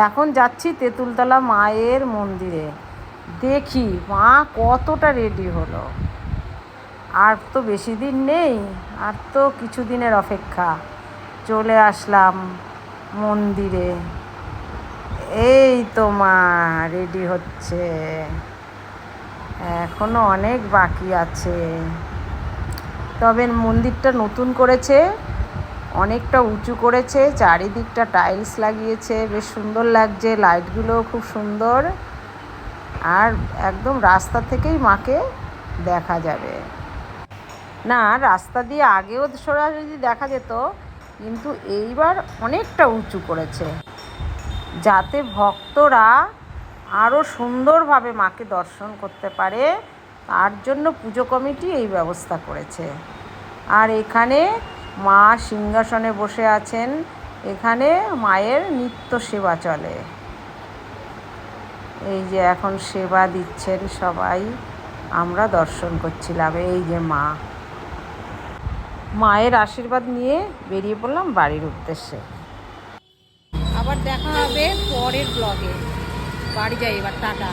এখন যাচ্ছি তেঁতুলতলা মায়ের মন্দিরে। দেখি মা কতটা রেডি হলো। আর তো বেশি দিন নেই, আর তো কিছু দিনের অপেক্ষা। চলে আসলাম মন্দিরে। এই তো মা রেডি হচ্ছে, এখনো অনেক বাকি আছে। তবে মন্দিরটা নতুন করেছে, অনেকটা উঁচু করেছে, চারিদিকটা টাইলস লাগিয়েছে, বেশ সুন্দর লাগছে, লাইটগুলোও খুব সুন্দর। আর একদম রাস্তা থেকেই মাকে দেখা যাবে। না, রাস্তা দিয়ে আগেও সরাসরি দেখা যেত, কিন্তু এইবার অনেকটা উঁচু করেছে, যাতে ভক্তরা আরও সুন্দরভাবে মাকে দর্শন করতে পারে। তার জন্য পুজো কমিটি এই ব্যবস্থা করেছে। আর এখানে মা সিংহাসনে বসে আছেন, এখানে মায়ের নিত্য সেবা চলে। এই যে এখন সেবা দিচ্ছেন সবাই, আমরা দর্শন করছিলাম। এই যে মা, মায়ের আশীর্বাদ নিয়ে বেরিয়ে পড়লাম বাড়ির উদ্দেশ্যে। আবার দেখা হবে পরের ব্লগে। বাড়ি যাই এবার, টাটা।